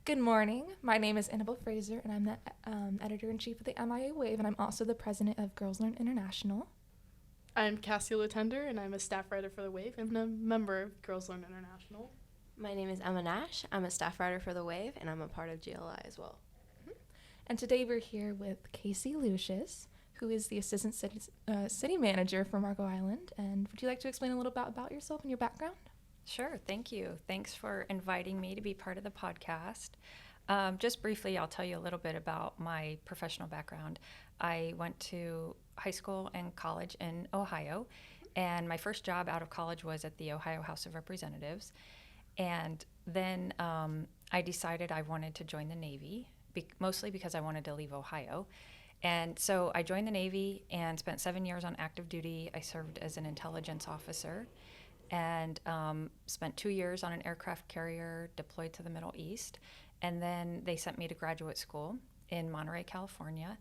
Good morning. My name is Annabelle Fraser, and I'm the editor-in-chief of the MIA Wave, and I'm also the president of Girls Learn International. I'm Cassie Lucius, and I'm a staff writer for the Wave and a member of Girls Learn International. My name is Emma Nash. I'm a staff writer for the Wave, and I'm a part of GLI as well. And today we're here with Casey Lucius, who is the assistant city manager for Marco Island. And would you like to explain a little bit about yourself and your background? Sure, thank you. Thanks for inviting me to be part of the podcast. Just briefly, I'll tell you a little bit about my professional background. I went to high school and college in Ohio, and my first job out of college was at the Ohio House of Representatives. And then I decided I wanted to join the Navy, mostly because I wanted to leave Ohio. And so I joined the Navy and spent 7 years on active duty. I served as an intelligence officer and spent 2 years on an aircraft carrier deployed to the Middle East. And then they sent me to graduate school in Monterey, California,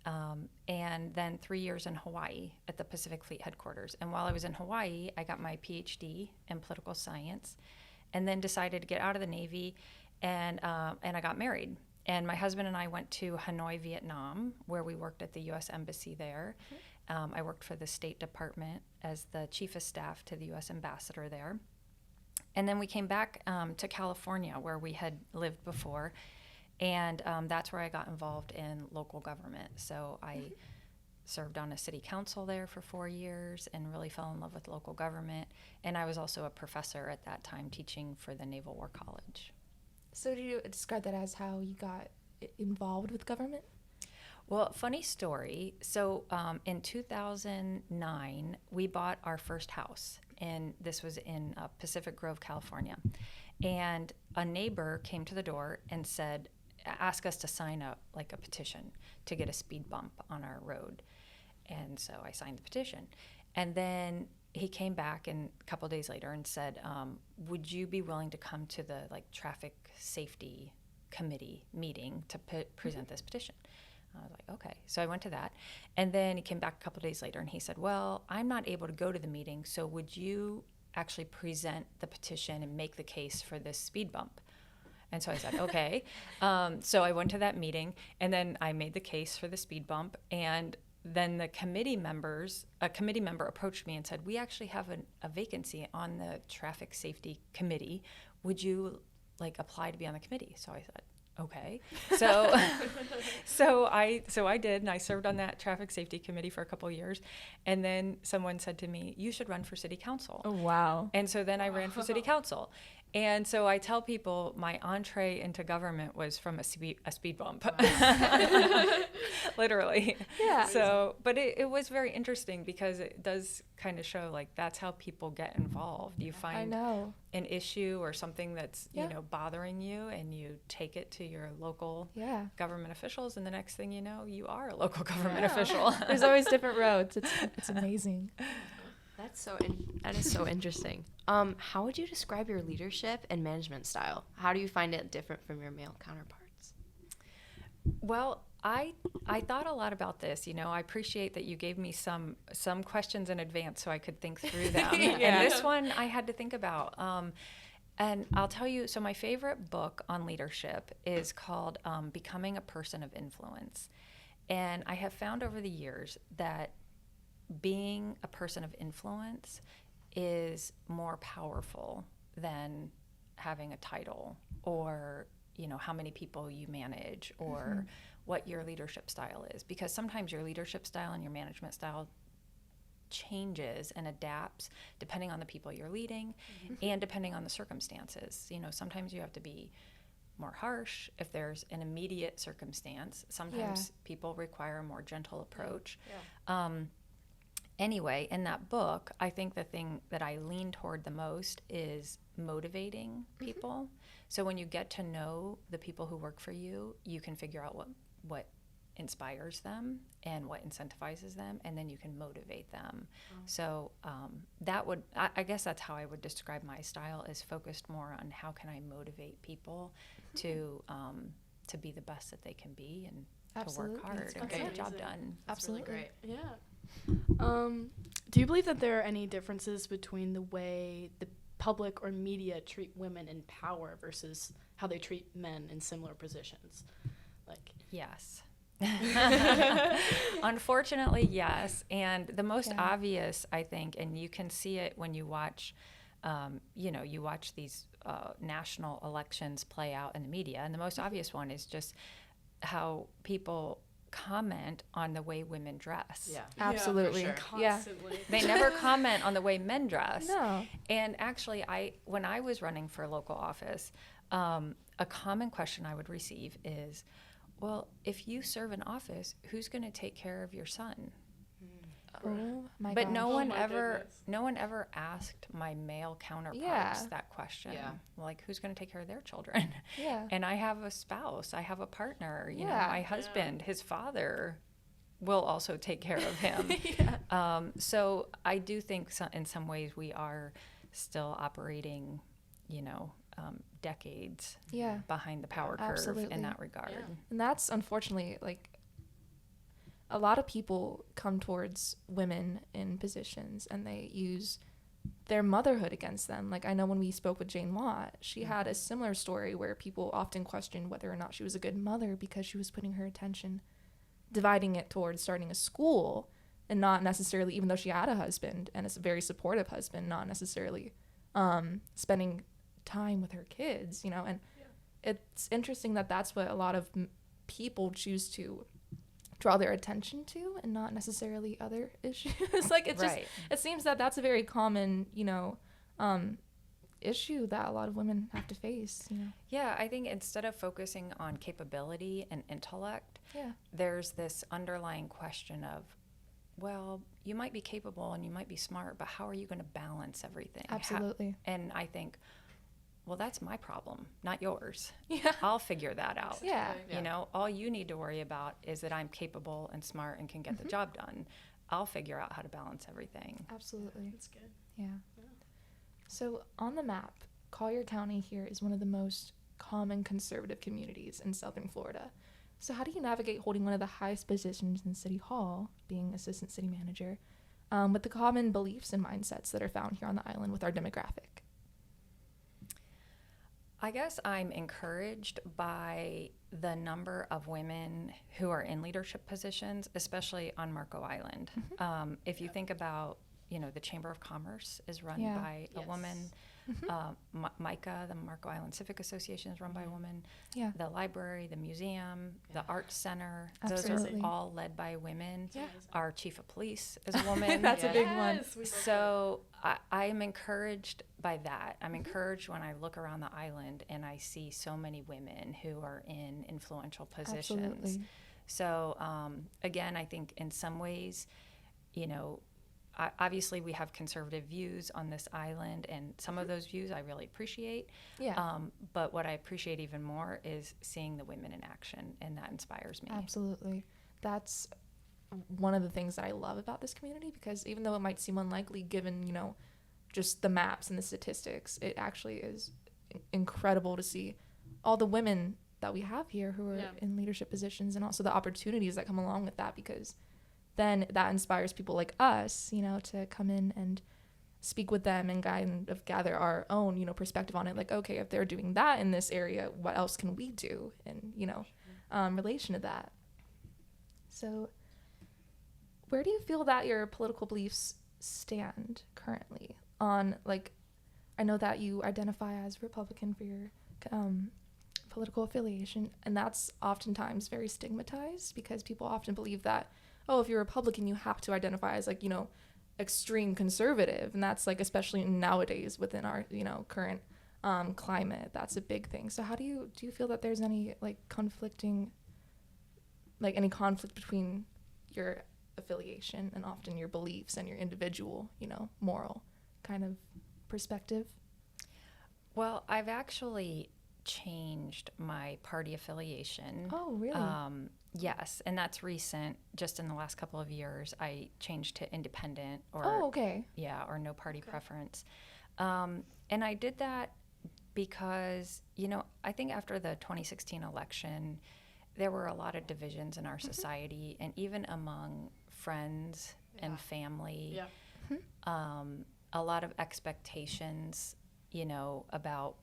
and then 3 years in Hawaii at the Pacific Fleet headquarters. And while I was in Hawaii, I got my PhD in political science, and then decided to get out of the Navy, and I got married. And my husband and I went to Hanoi, Vietnam, where we worked at the U.S. Embassy there. I worked for the State Department as the chief of staff to the U.S. ambassador there. And then we came back to California, where we had lived before, and that's where I got involved in local government. So I served on a city council there for 4 years and really fell in love with local government. And I was also a professor at that time teaching for the Naval War College. So do you describe that as how you got involved with government? Well, funny story. So in 2009, we bought our first house, and this was in Pacific Grove, California. And a neighbor came to the door and asked us to sign up like a petition to get a speed bump on our road. And so I signed the petition. And then he came back a couple days later and said, would you be willing to come to the traffic safety committee meeting to present this petition? I was like, okay. So I went to that. And then he came back a couple days later and he said, well, I'm not able to go to the meeting, so would you actually present the petition and make the case for this speed bump? And so I said, okay. So I went to that meeting, and then I made the case for the speed bump. And then a committee member approached me and said, we actually have a vacancy on the traffic safety committee. Would you apply to be on the committee? So I said, okay. So I did, and I served on that traffic safety committee for a couple of years. And then someone said to me, you should run for city council. Oh, wow. And so then I ran for city council. And so I tell people my entree into government was from a speed bump. Wow. Literally. Yeah. So, but it was very interesting because it does kind of show that's how people get involved. You find an issue or something that's bothering you, and you take it to your local government officials, and the next thing you know, you are a local government official. There's always different roads. It's amazing. That is so interesting. How would you describe your leadership and management style? How do you find it different from your male counterparts? Well, I thought a lot about this. I appreciate that you gave me some questions in advance so I could think through them. And this one I had to think about. And I'll tell you, so my favorite book on leadership is called Becoming a Person of Influence. And I have found over the years that being a person of influence is more powerful than having a title or how many people you manage or what your leadership style is, because sometimes your leadership style and your management style changes and adapts depending on the people you're leading and depending on the circumstances. Sometimes you have to be more harsh if there's an immediate circumstance. Sometimes people require a more gentle approach. Anyway, in that book, I think the thing that I lean toward the most is motivating people. So when you get to know the people who work for you, you can figure out what inspires them and what incentivizes them, and then you can motivate them. So I guess that's how I would describe my style, is focused more on how can I motivate people to be the best that they can be and to work hard and get the job done. That's Absolutely. really great. Yeah. Do you believe that there are any differences between the way the public or media treat women in power versus how they treat men in similar positions. Like, Yes. Unfortunately, yes. And the most obvious, I think, and you can see it when you watch, you watch these national elections play out in the media. And the most obvious one is just how people comment on the way women dress. Yeah. Absolutely. Yeah, for sure. Constantly. They never comment on the way men dress. No. And actually, when I was running for local office, a common question I would receive is, well, if you serve in office, who's going to take care of your son? Oh my But gosh. no Oh one my ever goodness. asked my male counterparts Yeah. that question. Yeah. Like, who's going to take care of their children? Yeah. And I have a spouse, I have a partner, you know, Yeah. my husband, his father will also take care of him. Yeah. So I do think in some ways we are still operating, decades Yeah. behind the power curve Absolutely. in that regard. Yeah. And that's unfortunately like a lot of people come towards women in positions and they use their motherhood against them. Like, I know when we spoke with Jane Watt, she had a similar story where people often questioned whether or not she was a good mother because she was putting her attention, dividing it towards starting a school, and not necessarily, even though she had a husband and a very supportive husband, not necessarily spending time with her kids, and it's interesting that that's what a lot of people choose to draw their attention to and not necessarily other issues. Like, it's Right. just, it seems that that's a very common, issue that a lot of women have to face, Yeah, I think instead of focusing on capability and intellect, Yeah. there's this underlying question of, well, you might be capable and you might be smart, but how are you going to balance everything? Absolutely. And I think, well, that's my problem, not yours. Yeah. I'll figure that out. Yeah. Yeah. All you need to worry about is that I'm capable and smart and can get the job done. I'll figure out how to balance everything. Absolutely. That's good. Yeah. Yeah. So on the map, Collier County here is one of the most common conservative communities in Southern Florida. So how do you navigate holding one of the highest positions in City Hall, being assistant city manager, with the common beliefs and mindsets that are found here on the island with our demographic? I guess I'm encouraged by the number of women who are in leadership positions, especially on Marco Island. If you think about, the Chamber of Commerce is run Yeah. by a Yes. woman. MICA, the Marco Island Civic Association, is run by a woman. Yeah. The library, the museum, Yeah. the arts center, Absolutely. those are all led by women. Yeah. Our chief of police is a woman. That's a big one. Yes, we love So I am encouraged by that. I'm encouraged when I look around the island and I see so many women who are in influential positions. Absolutely. So again, I think in some ways, obviously we have conservative views on this island, and some of those views I really appreciate. Yeah. But what I appreciate even more is seeing the women in action, and that inspires me. Absolutely. That's one of the things that I love about this community, because even though it might seem unlikely given, just the maps and the statistics, it actually is incredible to see all the women that we have here who are Yeah. in leadership positions, and also the opportunities that come along with that, because then that inspires people like us, to come in and speak with them and kind of gather our own, perspective on it. Like, okay, if they're doing that in this area, what else can we do in, relation to that? So where do you feel that your political beliefs stand currently on, like, I know that you identify as Republican for your political affiliation, and that's oftentimes very stigmatized because people often believe that, oh, if you're Republican, you have to identify as, like, extreme conservative. And that's, like, especially nowadays within our, current climate, that's a big thing. So how do you feel that there's any, like, any conflict between your affiliation and often your beliefs and your individual, moral kind of perspective? Well, I've actually changed my party affiliation. Oh, really? Yes, and that's recent. Just in the last couple of years, I changed to independent or okay. or no party preference. And I did that because, I think after the 2016 election, there were a lot of divisions in our society, and even among friends and family. Yeah. A lot of expectations, about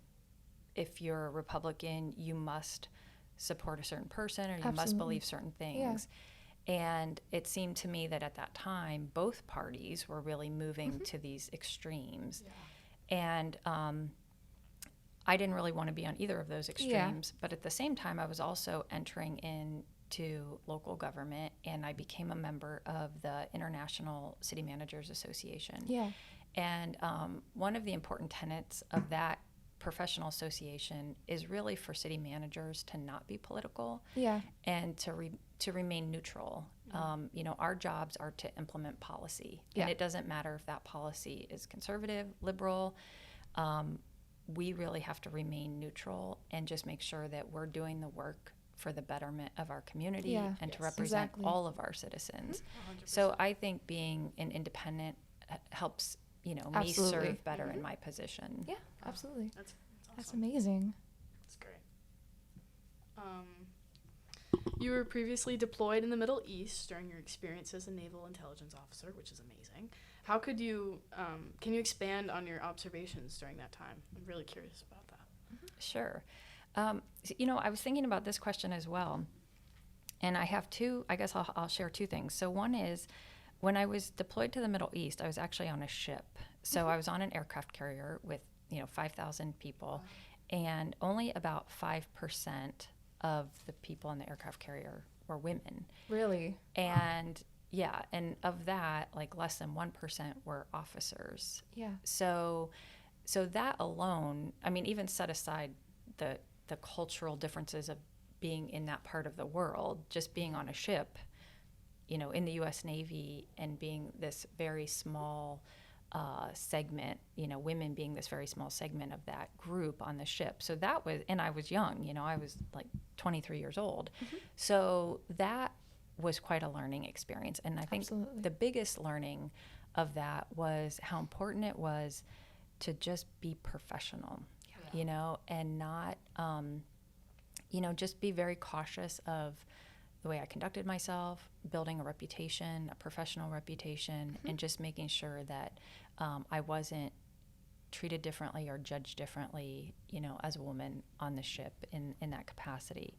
if you're a Republican, you must support a certain person or you must Absolutely. believe certain things. And it seemed to me that at that time, both parties were really moving to these extremes. And I didn't really want to be on either of those extremes. But at the same time, I was also entering into local government, and I became a member of the International City Managers Association. Yeah. And one of the important tenets of that professional association is really for city managers to not be political Yeah. and to remain neutral. You know, our jobs are to implement policy, Yeah. and it doesn't matter if that policy is conservative, liberal. We really have to remain neutral and just make sure that we're doing the work for the betterment of our community Yeah. and to Yes. represent Exactly. all of our citizens. 100%. So I think being an independent helps, you know, me Absolutely. serve better in my position. Yeah, absolutely. That's That's awesome. amazing. That's great. You were previously deployed in the Middle East during your experience as a Naval Intelligence Officer, which is amazing. How could you, can you expand on your observations during that time? I'm really curious about that. Sure. You know, I was thinking about this question as well. And I have two, I guess I'll share two things. So one is when I was deployed to the Middle East, I was actually on a ship. So I was on an aircraft carrier with, 5,000 people. And only about 5% of the people in the aircraft carrier were women. Really? And yeah, and of that, like less than 1% were officers. Yeah. So that alone, I mean, even set aside the cultural differences of being in that part of the world, just being on a ship, in the U.S. Navy and being this very small segment, women being this very small segment of that group on the ship. So that was, and I was young, I was like 23 years old. So that was quite a learning experience. And I think Absolutely. the biggest learning of that was how important it was to just be professional, and not, just be very cautious of the way I conducted myself, building a reputation, a professional reputation, and just making sure that I wasn't treated differently or judged differently, as a woman on the ship in that capacity.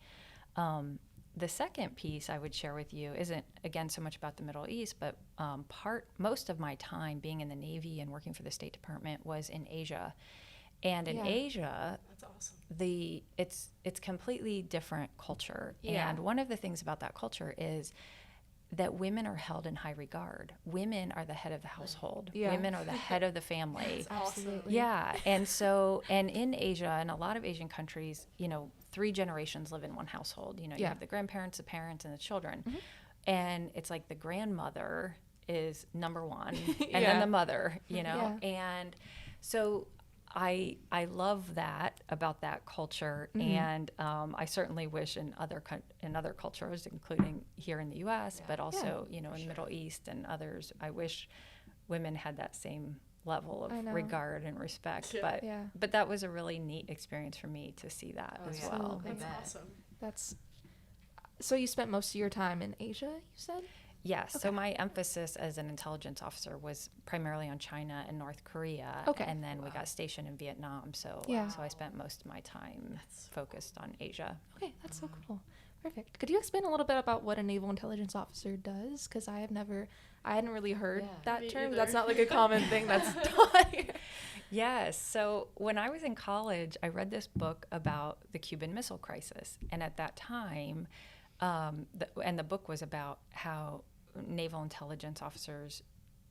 The second piece I would share with you isn't, again, so much about the Middle East, but most of my time being in the Navy and working for the State Department was in Asia. And in Asia, That's awesome. it's completely different culture. Yeah. And one of the things about that culture is that women are held in high regard. Women are the head of the household. Yeah. Women are the head of the family. Absolutely. Yeah. And in Asia, in a lot of Asian countries, 3 generations live in one household. You Yeah. have the grandparents, the parents, and the children. And it's like the grandmother is number one, and then the mother, Yeah. And so I love that about that culture, and I certainly wish in other cultures, including here in the U.S., but also in the Middle East and others, I wish women had that same level I of know. regard and respect. Yeah. But that was a really neat experience for me to see that as well. Absolutely. That's awesome. So you spent most of your time in Asia, you said? Yes. Okay. So my emphasis as an intelligence officer was primarily on China and North Korea. Okay. And then we got stationed in Vietnam. So I spent most of my time focused on Asia. Okay, that's so cool. Perfect. Could you explain a little bit about what a Naval Intelligence Officer does? Because I hadn't really heard that Me term. either. That's not like a common thing that's taught here. Yes. So when I was in college, I read this book about the Cuban Missile Crisis. And at that time, the book was about how naval intelligence officers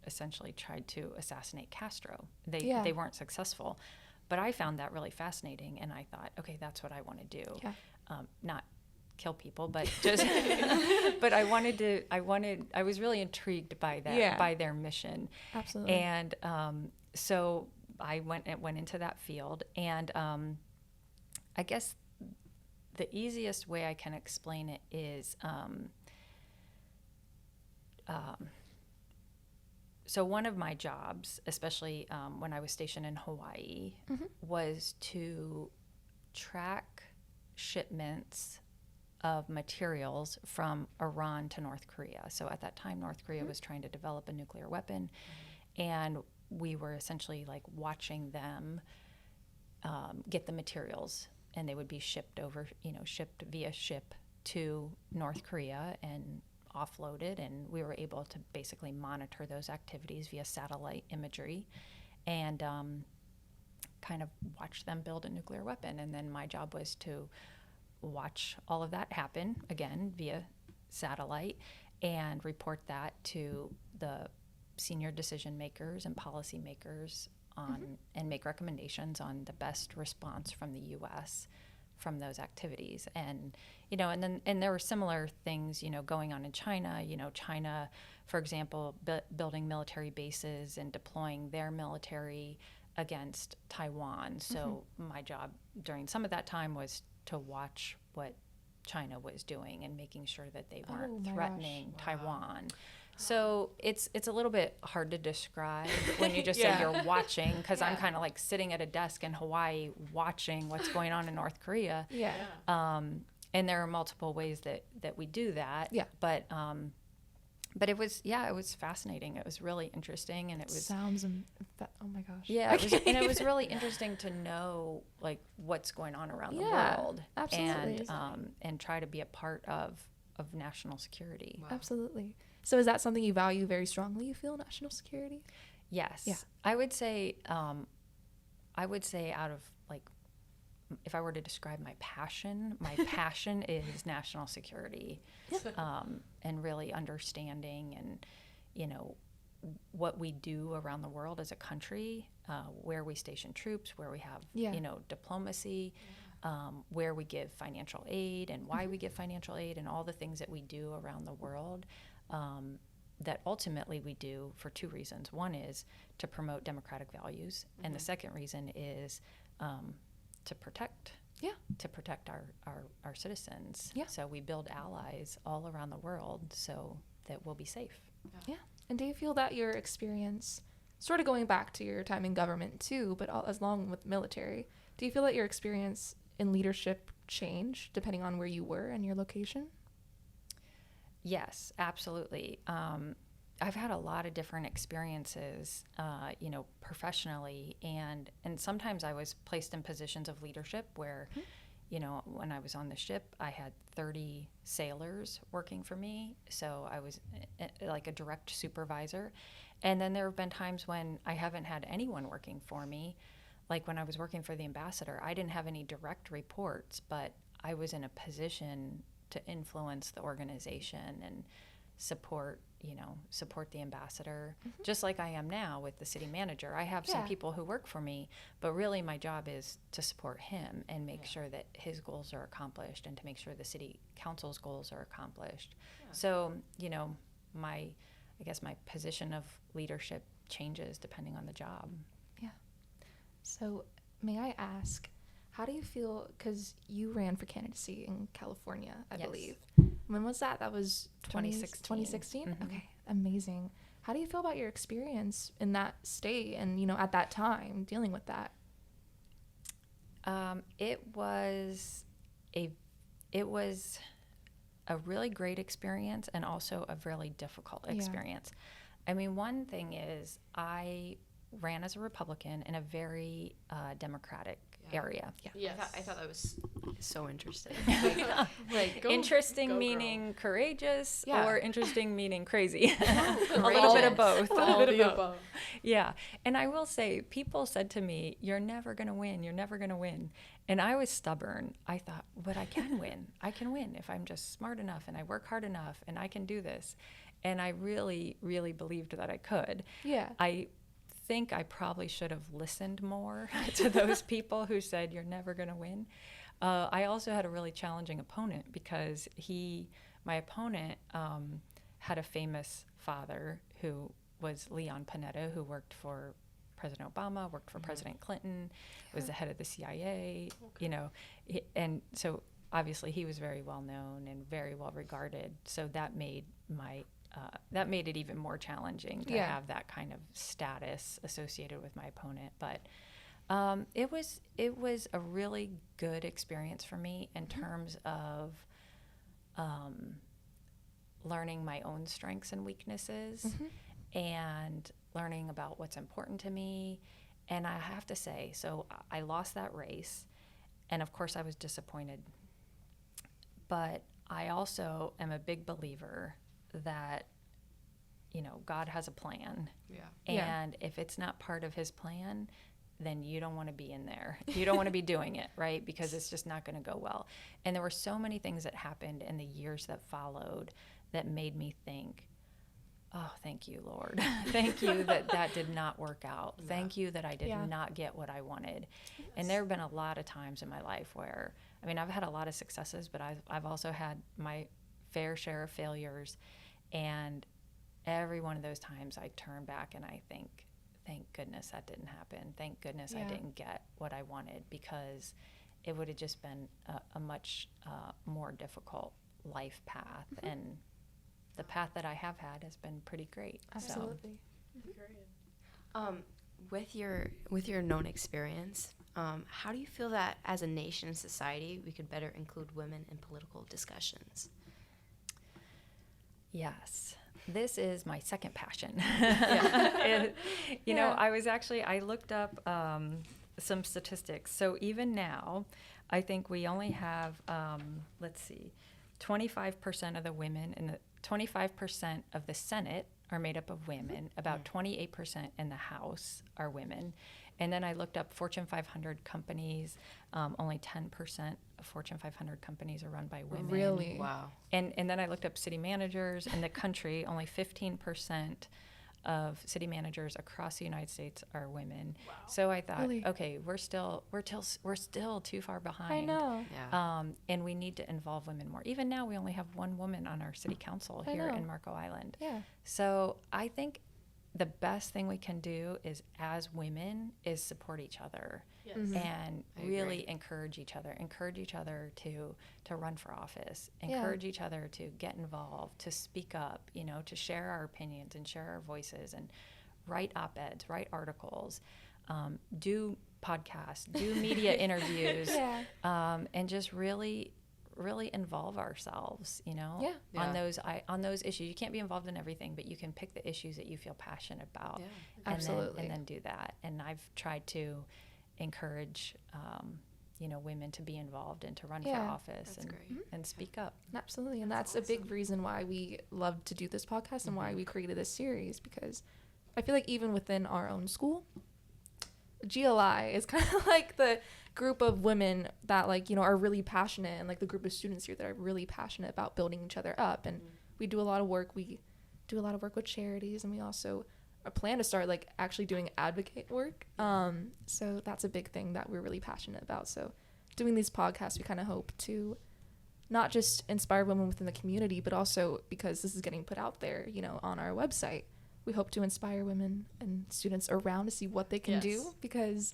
essentially tried to assassinate Castro. They weren't successful. But I found that really fascinating. And I thought, okay, that's what I want to do. Yeah. Not kill people, but just, but I was really intrigued by that, by their mission. Absolutely. And so I went into that field, and I guess the easiest way I can explain it is, so one of my jobs, especially when I was stationed in Hawaii, was to track shipments of materials from Iran to North Korea. So at that time, North Korea was trying to develop a nuclear weapon, and we were essentially like watching them get the materials, and they would be shipped via ship to North Korea and offloaded, and we were able to basically monitor those activities via satellite imagery and kind of watch them build a nuclear weapon. And then my job was to watch all of that happen, again, via satellite, and report that to the senior decision makers and policy makers on and make recommendations on the best response from the U.S. from those activities. And and there were similar things going on in China. China, for example, building military bases and deploying their military against Taiwan. So my job during some of that time was to watch what China was doing and making sure that they weren't threatening Taiwan. So it's a little bit hard to describe when you just say you're watching, because I'm kind of like sitting at a desk in Hawaii watching what's going on in North Korea. And there are multiple ways that we do that. But it was fascinating. It was really interesting, and it was oh my gosh. Yeah, it was really interesting to know like what's going on around the world, absolutely. and try to be a part of national security. Wow. Absolutely. So is that something you value very strongly? You feel national security? Yes. Yeah. I would say out of like, if I were to describe my passion is national security, and really understanding and, what we do around the world as a country, where we station troops, where we have, diplomacy, where we give financial aid and why we give financial aid, and all the things that we do around the world, that ultimately we do for two reasons. One is to promote democratic values, and the second reason is to protect our citizens. So we build allies all around the world so that we'll be safe. And do you feel that your experience, sort of going back to your time in government too, but as long with military, do you feel that your experience in leadership changed depending on where you were and your location? Yes, absolutely. I've had a lot of different experiences, professionally, and sometimes I was placed in positions of leadership where, when I was on the ship, I had 30 sailors working for me, so I was like a direct supervisor. And then there have been times when I haven't had anyone working for me, like when I was working for the ambassador. I didn't have any direct reports, but I was in a position to influence the organization and support the ambassador, just like I am now with the city manager. I have some people who work for me, but really my job is to support him and make sure that his goals are accomplished, and to make sure the city council's goals are accomplished. So, my position of leadership changes depending on the job. So may I ask, how do you feel, because you ran for candidacy in California, I believe. When was that? That was 2016? Okay, amazing. How do you feel about your experience in that state and, at that time dealing with that? It was a really great experience, and also a really difficult experience. I mean, one thing is I ran as a Republican in a very democratic area. I thought that was so interesting. Interesting meaning courageous, or interesting meaning crazy? A Courageous. little bit of both. All the above. Yeah. And I will say, people said to me, "You're never going to win. You're never going to win." And I was stubborn. I thought, but I can win. I can win if I'm just smart enough and I work hard enough, and I can do this. And I really, really believed that I could. I think I probably should have listened more to those people who said you're never going to win. I also had a really challenging opponent, because my opponent had a famous father who was Leon Panetta, who worked for President Obama, worked for President Clinton, was the head of the CIA, and so obviously he was very well known and very well regarded. So that made it even more challenging to have that kind of status associated with my opponent. But it was a really good experience for me in terms of learning my own strengths and weaknesses, and learning about what's important to me, And I have to say, so I lost that race, and of course I was disappointed. But I also am a big believer that, God has a plan. Yeah. And if it's not part of his plan, then you don't want to be in there. You don't want to be doing it, right? Because it's just not going to go well. And there were so many things that happened in the years that followed that made me think, oh, thank you, Lord. Thank you that did not work out. Yeah. Thank you that I did Yeah. not get what I wanted. And there have been a lot of times in my life where, I've had a lot of successes, but I've also had my fair share of failures. And every one of those times I turn back and I think, thank goodness that didn't happen. Thank goodness I didn't get what I wanted, because it would have just been a much more difficult life path. And the path that I have had has been pretty great. Absolutely. With your known experience, how do you feel that as a nation and society we could better include women in political discussions? Yes. This is my second passion. Yeah. I looked up some statistics. So even now, I think we only have, 25% of the women in the 25% of the Senate are made up of women. About 28% in the House are women. And then I looked up Fortune 500 companies. Only 10% of Fortune 500 companies are run by women. Really? Wow. And then I looked up city managers in the country. Only 15% of city managers across the United States are women. Wow. So I thought, Really? okay, we're still too far behind. I know. Yeah. And we need to involve women more. Even now, we only have one woman on our city council I here know. in Marco Island. Yeah. So I think the best thing we can do is, as women, is support each other. Yes. Mhm. And I really agree. encourage each other to run for office, Yeah. encourage each other to get involved, to speak up, to share our opinions and share our voices, and write op-eds, write articles, do podcasts, do media interviews, Yeah. and just really involve ourselves, Yeah. on those issues. You can't be involved in everything, but you can pick the issues that you feel passionate about. Yeah. Absolutely. And then do that. And I've tried to encourage women to be involved and to run for Yeah. office That's great. and speak up. Absolutely. And That's that's a big awesome. reason why we love to do this podcast and why we created this series, because I feel like even within our own school, GLI is kind of like the group of women that are really passionate, and the group of students here that are really passionate about building each other up. And we do a lot of work. We do a lot of work with charities, and we also plan to start actually doing advocate work. So that's a big thing that we're really passionate about. So doing these podcasts, we kind of hope to not just inspire women within the community, but also, because this is getting put out there, on our website, we hope to inspire women and students around to see what they can Yes. do. Because,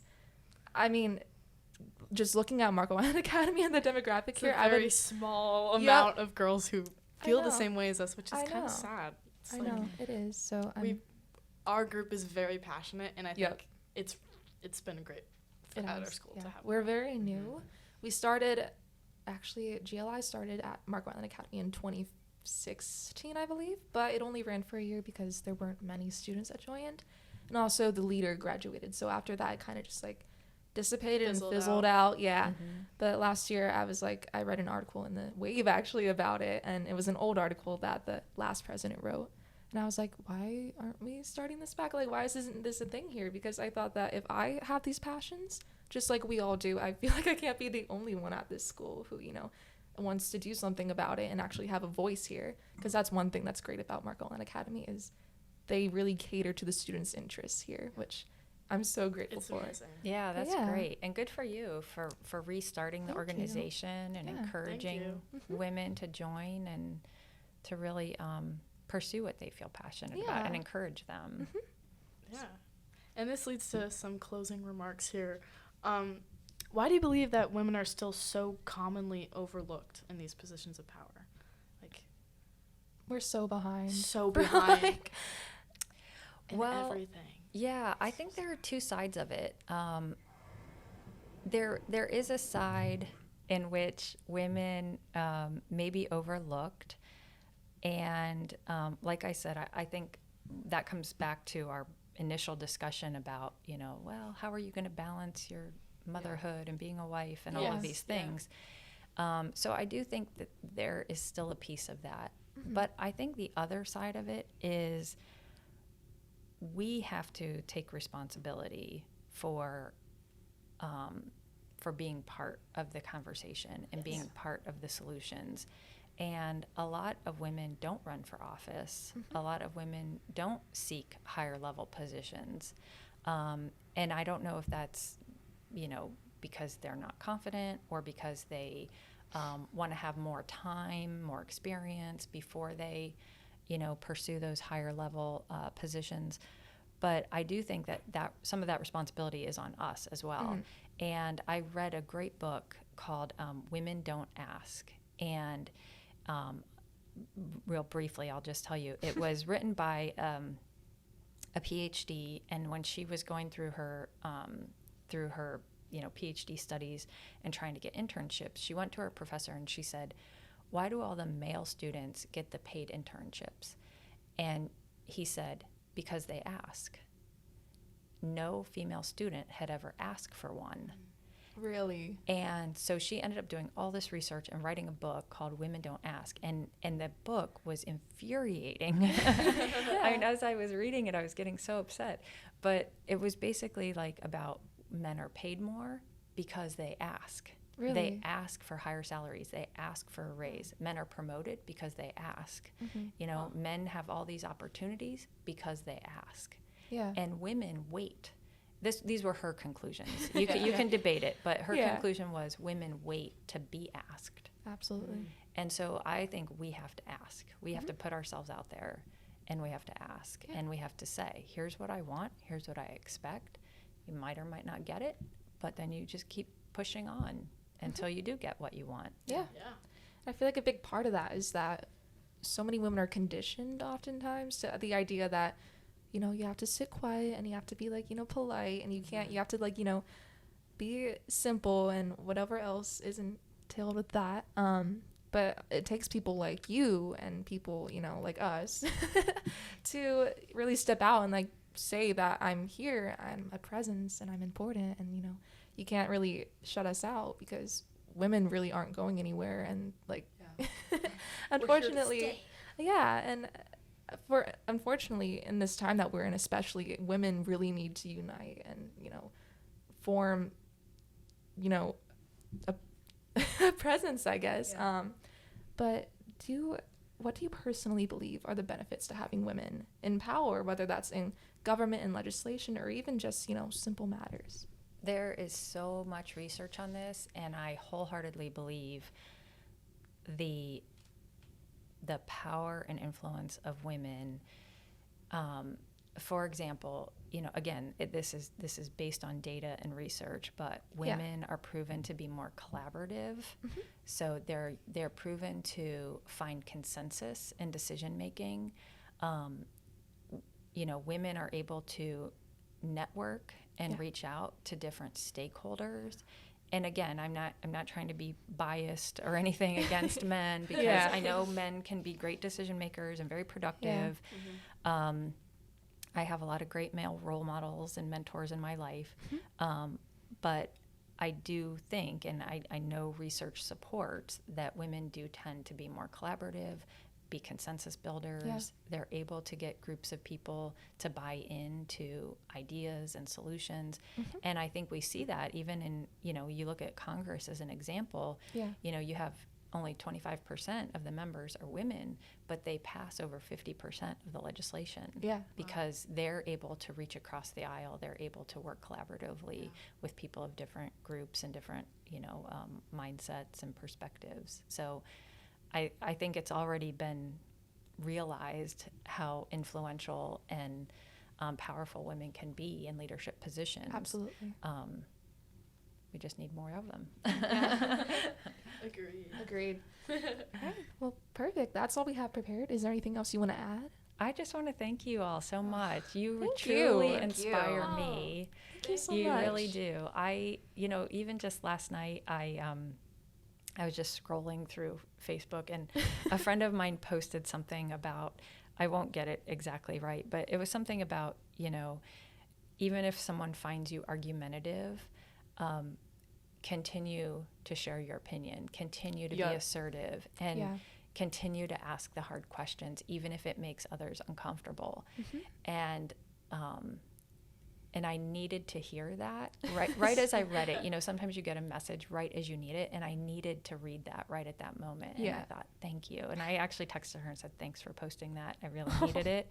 just looking at Marco Island Academy and the demographic It's here, a very small Yep. amount of girls who I feel the know. same way as us, which is I kind know. of sad. It's I like know it is. So our group is very passionate, and I Yep. think it's been great it at our has, school yeah. to have. We're very new. We started, actually, GLI started at Marco Island Academy in 2016, I believe, but it only ran for a year because there weren't many students that joined. And also the leader graduated. So after that, it kind of just dissipated Fizzled and fizzled out. out. Yeah. But last year I read an article in the Wave actually about it, and it was an old article that the last president wrote. And I was like, why aren't we starting this back? Why isn't this a thing here? Because I thought that if I have these passions, just like we all do, I feel like I can't be the only one at this school who, wants to do something about it and actually have a voice here. Because that's one thing that's great about Marco Island Academy, is they really cater to the students' interests here, which I'm so grateful It's for. amazing. Yeah, that's Yeah. great. And good for you for restarting the Thank you. organization and Yeah. Thank encouraging you. women to join and to really pursue what they feel passionate about and Yeah. encourage them. Yeah. And this leads to some closing remarks here. Why do you believe that women are still so commonly overlooked in these positions of power? We're so behind. So Bro, behind in Well, everything. Yeah, I think there are two sides of it. There is a side in which women may be overlooked, and like I said, I think that comes back to our initial discussion about, well, how are you going to balance your motherhood and being a wife and all of these things. So I do think that there is still a piece of that. But I think the other side of it is we have to take responsibility for being part of the conversation and being part of the solutions. And a lot of women don't run for office. A lot of women don't seek higher level positions. And I don't know if that's, because they're not confident or because they want to have more time, more experience before they, pursue those higher level positions. But I do think that some of that responsibility is on us as well. And I read a great book called Women Don't Ask. And real briefly, I'll just tell you, it was written by a PhD, and when she was going through her PhD studies and trying to get internships, she went to her professor and she said, "Why do all the male students get the paid internships?" And he said, "Because they ask." No female student had ever asked for one. Really? And so she ended up doing all this research and writing a book called Women Don't Ask. And the book was infuriating. I mean, as I was reading it, I was getting so upset. But it was basically like about men are paid more because they ask. Really? They ask for higher salaries. They ask for a raise. Men are promoted because they ask. Men have all these opportunities because they ask. Yeah. And women wait. These were her conclusions. You can debate it, but her conclusion was women wait to be asked. Absolutely. And so I think we have to ask. We have to put ourselves out there, and we have to ask. And we have to say, here's what I want. Here's what I expect. You might or might not get it, but then you just keep pushing on until you do get what you want. Yeah. I feel like a big part of that is that so many women are conditioned oftentimes to the idea that, you have to sit quiet and you have to be like, polite, and you have to like, be simple and whatever else is entailed with that. But it takes people like you and people, like us to really step out and like say that I'm here, I'm a presence, and I'm important, and you can't really shut us out because women really aren't going anywhere, and like unfortunately, and unfortunately in this time that we're in, especially, women really need to unite and form a presence, I guess. But what do you personally believe are the benefits to having women in power, whether that's in government and legislation or even just simple matters? There is so much research on this, and I wholeheartedly believe the power and influence of women. For example, again, this is based on data and research, but women are proven to be more collaborative. So they're proven to find consensus in decision making. Women are able to network and reach out to different stakeholders. And again, I'm not trying to be biased or anything against men, because I know men can be great decision makers and very productive. I have a lot of great male role models and mentors in my life. But I do think, and I know research supports, that women do tend to be more collaborative, be consensus builders. They're able to get groups of people to buy into ideas and solutions. And I think we see that even in, you look at Congress as an example, you have only 25% of the members are women, but they pass over 50% of the legislation because they're able to reach across the aisle. They're able to work collaboratively with people of different groups and different, mindsets and perspectives. So I think it's already been realized how influential and powerful women can be in leadership positions. Absolutely. We just need more of them. Agreed. Okay. Well, perfect. That's all we have prepared. Is there anything else you want to add? I just want to thank you all so much. You Thank truly you. inspire me. Thank you so You much. really do. Even just last night, I was just scrolling through Facebook, and a friend of mine posted something about I won't get it exactly right, but it was something about, even if someone finds you argumentative, continue to share your opinion, continue to be assertive, and continue to ask the hard questions, even if it makes others uncomfortable. And I needed to hear that right as I read it. Sometimes you get a message right as you need it, and I needed to read that right at that moment. And I thought, thank you. And I actually texted her and said, thanks for posting that. I really needed it.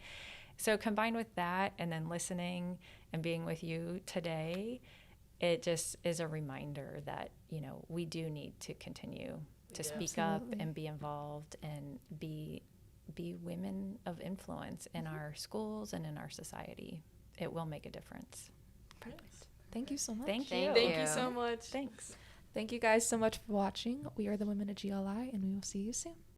So combined with that and then listening and being with you today, it just is a reminder that, we do need to continue to speak up and be involved and be women of influence in our schools and in our society. It will make a difference. Perfect. Thank you so much. Thank you. Thank you so much. Thanks. Thank you guys so much for watching. We are the Women of GLI, and we will see you soon.